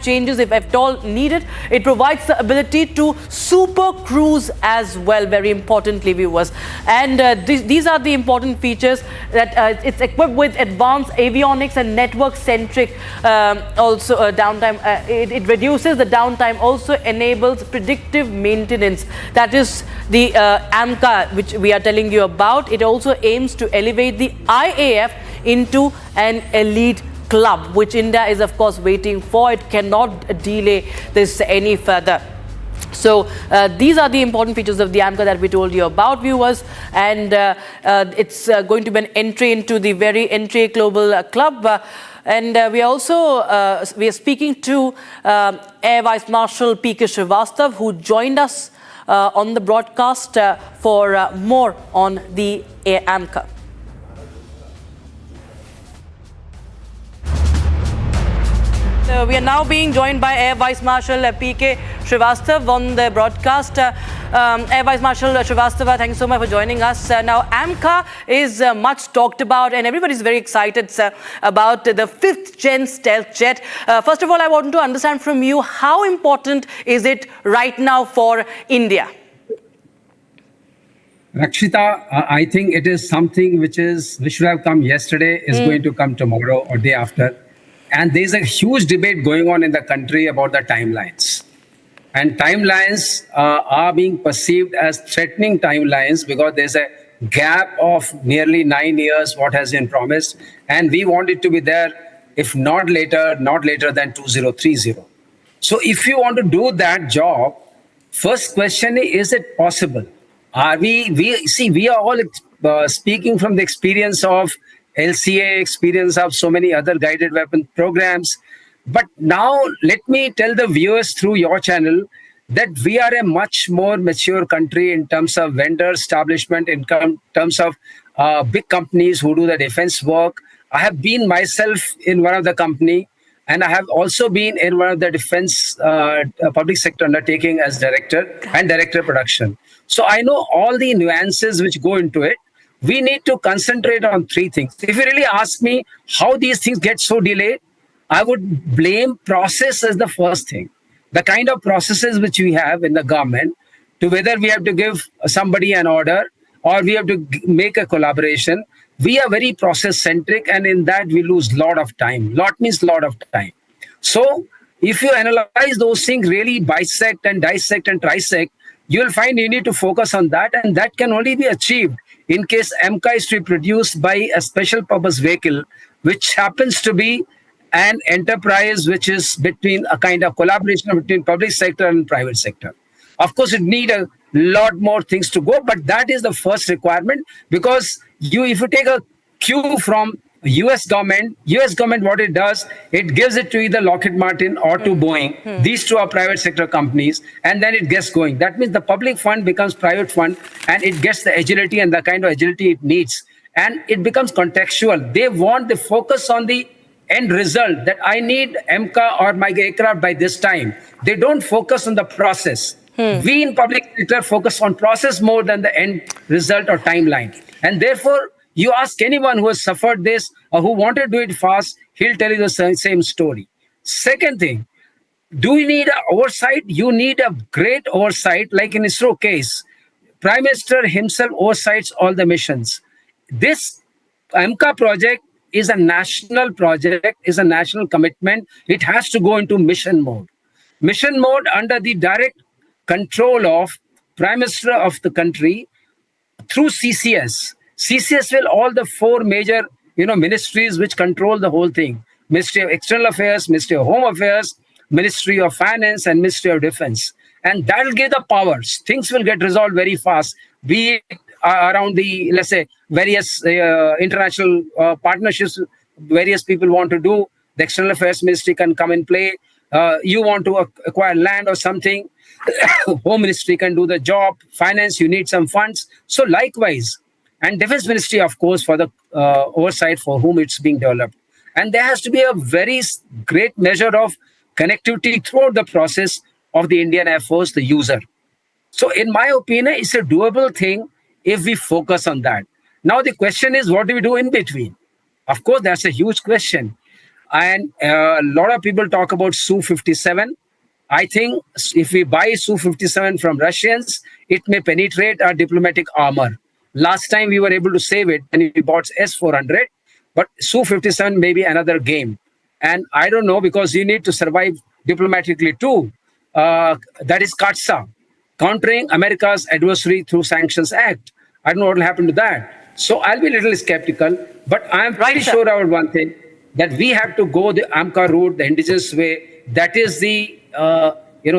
changes if at all needed. It provides the ability to super cruise as well, very importantly, viewers. And these are the important features that it's equipped with advanced avionics and network-centric also downtime. It reduces the downtime, also enables predictive maintenance. That is the AMCA, which we are telling you about. It also aims to elevate the IAF into an elite club, which India is of course waiting for. It cannot delay this any further. So these are the important features of the AMCA that we told you about, viewers, and it's going to be an entry into the very entry global club. And we are also we are speaking to Air Vice Marshal P.K. Srivastav, who joined us on the broadcast for more on the AMCA. We are now being joined by Air Vice Marshal P.K. Srivastav on the broadcast. Air Vice Marshal Srivastav, thank you so much for joining us. Now, AMCA is much talked about, and everybody is very excited about the 5th gen stealth jet. First of all, I want to understand from you, how important is it right now for India? Rakshita, I think it is something which should have come yesterday, is going to come tomorrow or day after. And there's a huge debate going on in the country about the timelines. And timelines are being perceived as threatening timelines because there's a gap of nearly 9 years, what has been promised. And we want it to be there, if not later than 2030. So if you want to do that job, first question is it possible? Are we are all speaking from the experience of LCA, experience of so many other guided weapon programs. But now let me tell the viewers through your channel that we are a much more mature country in terms of vendor establishment, in terms of big companies who do the defense work. I have been myself in one of the company, and I have also been in one of the defense public sector undertaking as director and director production. So I know all the nuances which go into it. We need to concentrate on 3 things. If you really ask me how these things get so delayed, I would blame process as the first thing. The kind of processes which we have in the government, to whether we have to give somebody an order or we have to make a collaboration, we are very process-centric, and in that we lose a lot of time. Lot means lot of time. So if you analyze those things, really bisect and dissect and trisect, you will find you need to focus on that, and that can only be achieved in case AMCA is to be produced by a special purpose vehicle, which happens to be an enterprise which is between a kind of collaboration between public sector and private sector. Of course, it needs a lot more things to go, but that is the first requirement, because if you take a cue from US government, what it does, it gives it to either Lockheed Martin or to Boeing. These two are private sector companies, and then it gets going. That means the public fund becomes private fund, and it gets the agility and the kind of agility it needs. And it becomes contextual. They want the focus on the end result, that I need AMCA or my aircraft by this time. They don't focus on the process. We in public sector focus on process more than the end result or timeline. And therefore, you ask anyone who has suffered this or who wanted to do it fast, he'll tell you the same story. Second thing, do you need an oversight? You need a great oversight, like in ISRO case. Prime Minister himself oversights all the missions. This AMCA project is a national project, is a national commitment. It has to go into mission mode. Mission mode under the direct control of Prime Minister of the country through CCS. CCS will all the 4 major, ministries which control the whole thing. Ministry of External Affairs, Ministry of Home Affairs, Ministry of Finance, and Ministry of Defense. And that will give the powers. Things will get resolved very fast. Be it around the, let's say, various international partnerships various people want to do. The External Affairs Ministry can come in play. You want to acquire land or something. Home Ministry can do the job. Finance, you need some funds. So likewise, and Defense Ministry, of course, for the oversight for whom it's being developed. And there has to be a very great measure of connectivity throughout the process of the Indian Air Force, the user. So in my opinion, it's a doable thing if we focus on that. Now the question is, what do we do in between? Of course, that's a huge question. And a lot of people talk about Su-57. I think if we buy Su-57 from Russians, it may penetrate our diplomatic armor. Last time we were able to save it and we bought S-400, but Su-57 may be another game. And I don't know, because you need to survive diplomatically too. That is CATSA, countering America's adversary through Sanctions Act. I don't know what will happen to that. So I'll be a little skeptical, but I'm pretty sure about one thing, that we have to go the AMCA route, the indigenous way. That is the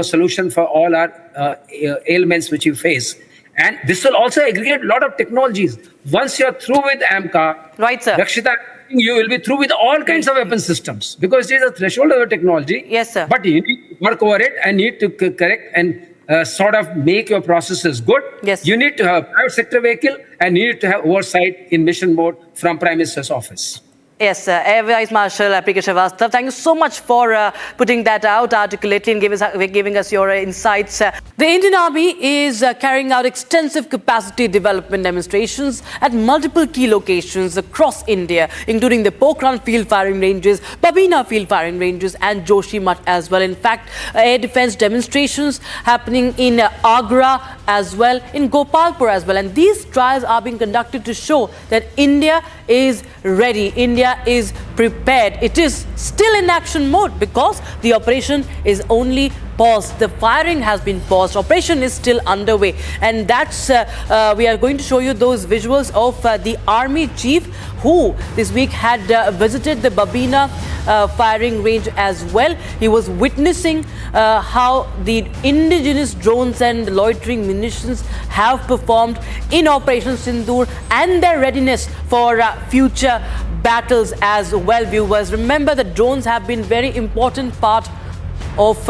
solution for all our ailments which you face. And this will also aggregate a lot of technologies. Once you're through with AMCA, Right, sir. Rakshita, you will be through with all kinds of weapon systems, because it is a threshold of the technology. Yes, sir. But you need to work over it and need to correct and sort of make your processes good. Yes. You need to have a private sector vehicle and you need to have oversight in mission mode from Prime Minister's office. Yes, Air Vice Marshal Apika Srivastava, thank you so much for putting that out articulately and giving us your insights. The Indian Army is carrying out extensive capacity development demonstrations at multiple key locations across India, including the Pokhran field firing ranges, Babina field firing ranges and Joshimath as well. In fact, air defense demonstrations happening in Agra as well, in Gopalpur as well. And these trials are being conducted to show that India is ready. India is prepared. It is still in action mode because the operation is only paused. The firing has been paused. Operation is still underway. And that's, we are going to show you those visuals of the Army Chief who this week had visited the Babina firing range as well. He was witnessing how the indigenous drones and loitering munitions have performed in Operation Sindoor and their readiness for future battles as well, viewers. Remember, the drones have been very important part of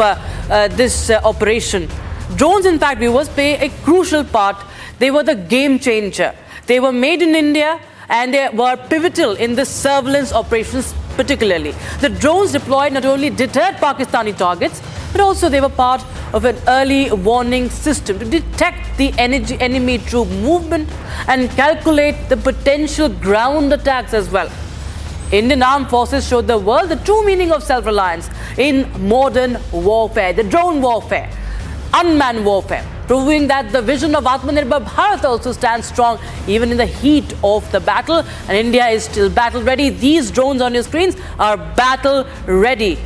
this operation. Drones, in fact, viewers, play a crucial part. They were the game changer. They were made in India and they were pivotal in the surveillance operations particularly. The drones deployed not only deterred Pakistani targets, but also they were part of an early warning system to detect the enemy troop movement and calculate the potential ground attacks as well. Indian armed forces showed the world the true meaning of self-reliance in modern warfare, the drone warfare, unmanned warfare, proving that the vision of Atmanirbhar Bharat also stands strong even in the heat of the battle. And India is still battle ready. These drones on your screens are battle ready.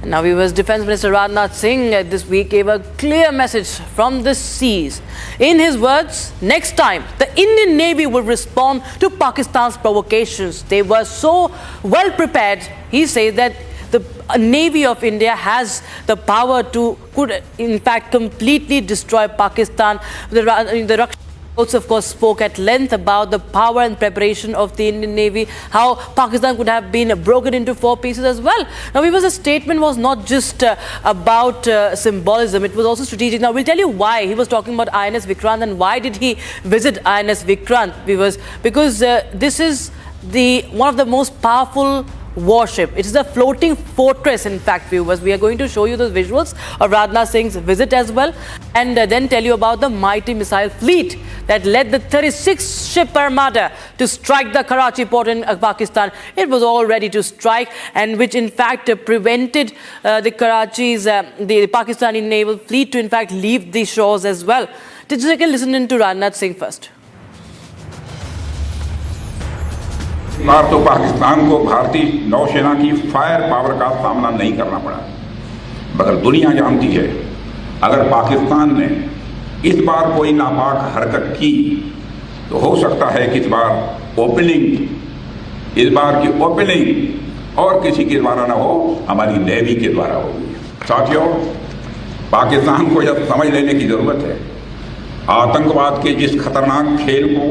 Now, viewers, Defence Minister Rajnath Singh this week gave a clear message from the seas. In his words, next time the Indian Navy will respond to Pakistan's provocations. They were so well prepared. He says that the Navy of India has the power to, could in fact completely destroy Pakistan. The also, of course, spoke at length about the power and preparation of the Indian Navy, how Pakistan could have been broken into 4 pieces as well. Now, the statement was not just about symbolism, it was also strategic. Now, we'll tell you why he was talking about INS Vikrant and why did he visit INS Vikrant, viewers, because this is one of the most powerful warship. It is a floating fortress, in fact, viewers. We are going to show you the visuals of Rajnath Singh's visit as well, and then tell you about the mighty missile fleet that led the 36-ship armada to strike the Karachi port in Pakistan. It was all ready to strike, and which in fact prevented the Pakistani naval fleet to in fact leave the shores as well. Let's take a listen to Rajnath Singh first. बार तो पाकिस्तान को भारतीय नौसेना की fire power का सामना नहीं करना पड़ा, मगर दुनिया जानती है अगर पाकिस्तान ने इस बार कोई नापाक हरकत की तो हो सकता है कि इस बार की ओपनिंग और किसी के द्वारा ना हो, हमारी नेवी के द्वारा होगी। साथियों, पाकिस्तान को यह समझ लेने की जरूरत है, आतंकवाद के जिस खतरनाक खेल को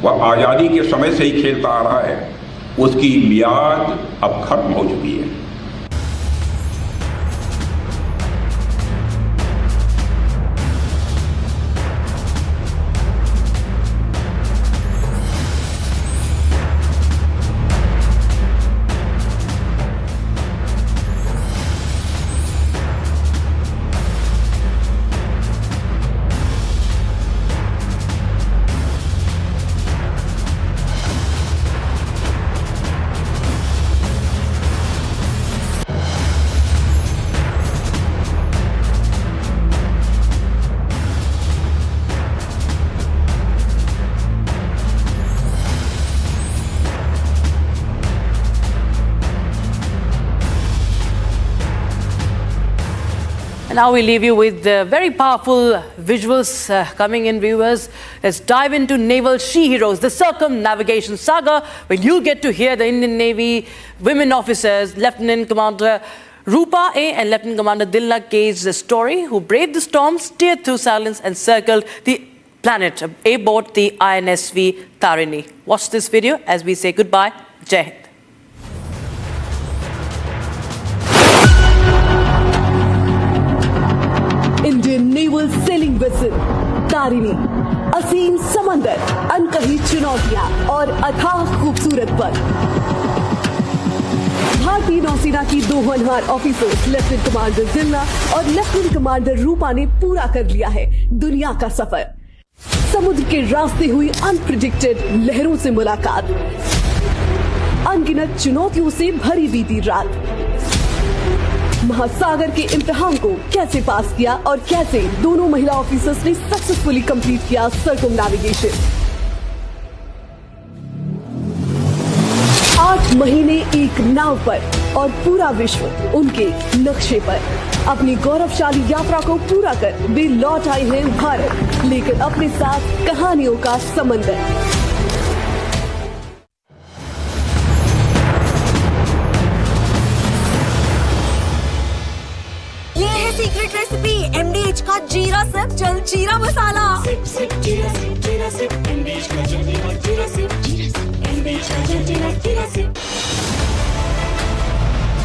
वह आज़ादी के समय से ही खेलता आ रहा है, उसकी मियाद अब खत्म हो चुकी है। And now we leave you with very powerful visuals coming in, viewers. Let's dive into Naval She Heroes, the circumnavigation saga, where you'll get to hear the Indian Navy women officers, Lieutenant Commander Rupa A and Lieutenant Commander Dilna K's story, who braved the storm, steered through silence and circled the planet aboard the INSV Tarini. Watch this video as we say goodbye. Jai Hind. Indian naval sailing vessel Tarini, असीम समंदर, अनकही चुनौतियां और अथाह खूबसूरत पल। भारतीय नौसेना की दो होनहार ऑफिसर्स लेफ्टिनेंट कमांडर दिलना और लेफ्टिनेंट कमांडर रूपा ने पूरा कर लिया है दुनिया का सफर। समुद्र के रास्ते हुई अनप्रिडिक्टेड लहरों से मुलाकात, अनगिनत चुनौतियों से भरी बीती रात, महासागर के इम्तिहान को कैसे पास किया और कैसे दोनों महिला ऑफिसर्स ने सक्सेसफुली कंप्लीट किया सर्कमनेविगेशन। 8 महीने एक नाव पर और पूरा विश्व उनके नक्शे पर। अपनी गौरवशाली यात्रा को पूरा कर वे लौट आए हैं भारत, लेकर अपने साथ कहानियों का समंदर। सीक्रेट रेसिपी MDH का जीरा सिप जल जीरा मसाला। सिप सिप जीरा सिप जीरा सिप MDH का जल जीरा सिप MDH का जल जीरा SIP.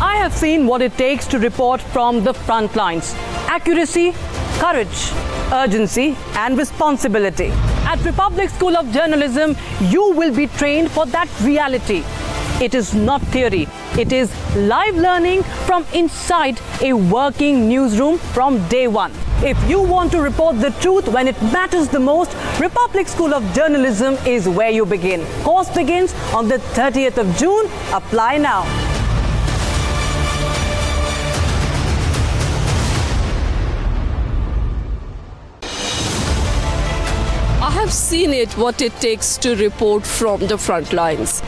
I have seen what it takes to report from the front lines. Accuracy, courage, urgency and responsibility. At Republic School of Journalism, you will be trained for that reality. It is not theory. It is live learning from inside a working newsroom from day one. If you want to report the truth when it matters the most, Republic School of Journalism is where you begin. Course begins on the 30th of June. Apply now. I have seen it, what it takes to report from the front lines.